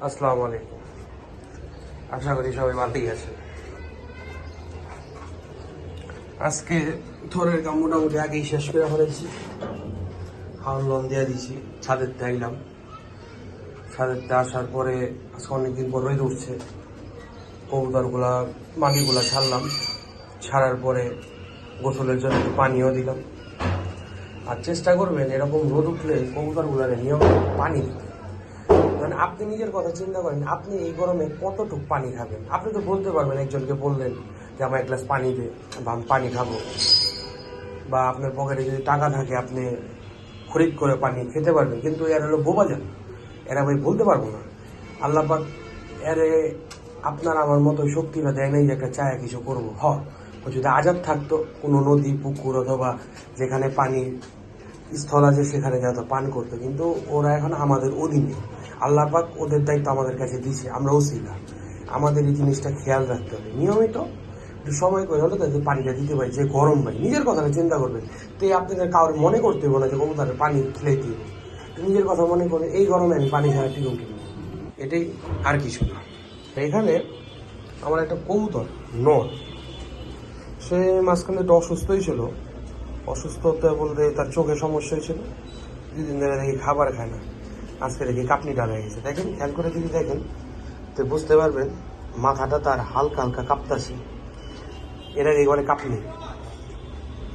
আসসালামু আলাইকুম। আশা করি সবাই ভালোই আছে। আজকে থরের কাম মোটামুটি আগেই শেষ করে ফেলেছি। খাওয়ান লন দিয়ে দিছি, ছাদেরতে আইলাম। ছাদেরতে আসার পরে আজকে অনেকদিন পর রোদ উঠছে। কবুতরগুলা মাগিগুলা ছাড়লাম। ছাড়ার পরে গোসলের জন্য একটু পানিও দিলাম। আর চেষ্টা করবেন এরকম রোদ উঠলে কবুতরগুলার নিয়মিত পানি দিতে। মানে আপনি নিজের কথা চিন্তা করেন, আপনি এই গরমে কতটুকু পানি খাবেন? আপনি তো বলতে পারবেন, একজনকে বললেন যে আমার এক গ্লাস পানি দে বা আমি পানি খাবো, বা আপনার পকেটে যদি টাকা থাকে আপনি খরিদ করে পানি খেতে পারবেন। কিন্তু এরা হলো বোবাজান, এরা ভাই বলতে পারবো না। আল্লাহ পাক এরে আপনার আমার মতো শক্তিটা দেয় নাই যে একটা চায়া কিছু করবো। ও যদি আজাদ থাকতো কোনো নদী পুকুর অথবা যেখানে পানি স্থল আছে সেখানে যাতে পান করতো, কিন্তু ওরা এখন আমাদের অধীনে। আল্লাহ পাক ওদের দায়িত্ব আমাদের কাছে দিয়েছে, আমরা ওসিলা। আমাদের এই জিনিসটা খেয়াল রাখতে হবে, নিয়মিত একটু সময় করে হলে তাদের পানিটা দিতে পারি। যে গরম ভাই, নিজের কথাটা চিন্তা করবেন। তো এই আপনাদের কারোর মনে করতে হবে না যে কবুতরের পানি খেলে দিব। নিজের কথা মনে করে এই গরমে আমি পানি ছাড়া টিকুন কিনব, এটাই আর কিছু না। এখানে আমার একটা কবুতর নর, সে মাঝখানে একটু অসুস্থই ছিল। অসুস্থতা বলতে তার চোখে সমস্যা হয়েছিল, দুদিন ধরে দেখি খাবার খায় না। আজকে দেখি কাপনি ডাল হয়ে গেছে। দেখেন, খেয়াল করে যদি দেখেন তো বুঝতে পারবেন মাথাটা তার হালকা হালকা কাঁপতাছে। এটা এই ঘরে কাঁপনি।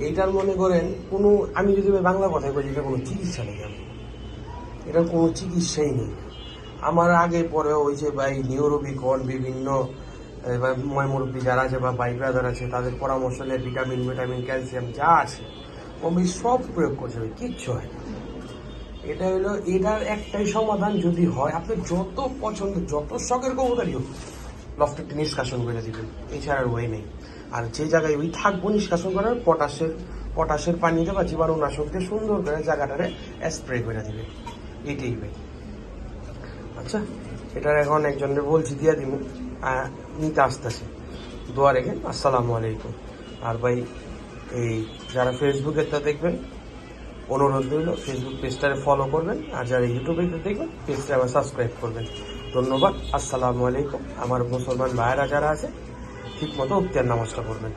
এইটার মনে করেন কোনো, আমি যদি বাংলা কথায় বলি, এটা কোনো চিকিৎসা নেই। এটার কোনো চিকিৎসাই নেই। আমার আগে পরে হয়েছে বা এই নিউরোবিকন বিভিন্ন ময়মুরব্বী যারা আছে বা ভাই ব্রাদার আছে তাদের পরামর্শ নিয়ে ভিটামিন ক্যালসিয়াম যা আছে আমি সব প্রয়োগ করছে, কিচ্ছু হয় না। এটা হলো এটার একটাই সমাধান, যদি হয় আপনার যত পছন্দ যত শখের কবুতরই হোক, লফটে একটু নিষ্কাশন করে দিবেন, এছাড়া আর ওই নেই। আর যে জায়গায় ওই থাকবো নিষ্কাশন করার পটাশের পানিতে বা জীবাণুনাশক দিয়ে সুন্দর করে জায়গাটারে স্প্রে করে দিবে, এটাই ভাই। আচ্ছা, এটার এখন একজনের বলছি দিয়া দিব, নিতে আসতেছে। দোয়া রেখেন। আসসালামু আলাইকুম। আর ভাই, এই যারা ফেসবুকেরটা দেখবেন, অনুরোধ রইল ফেসবুক পেজটারে ফলো করবেন, আর যারা ইউটিউবে দেখবেন পেজটা আবার সাবস্ক্রাইব করবেন। ধন্যবাদ। আসসালামু আলাইকুম। আমার মুসলমান ভাইয়েরা যারা আছে ঠিক মতো উক্তিয়ার নামাজটা করবেন।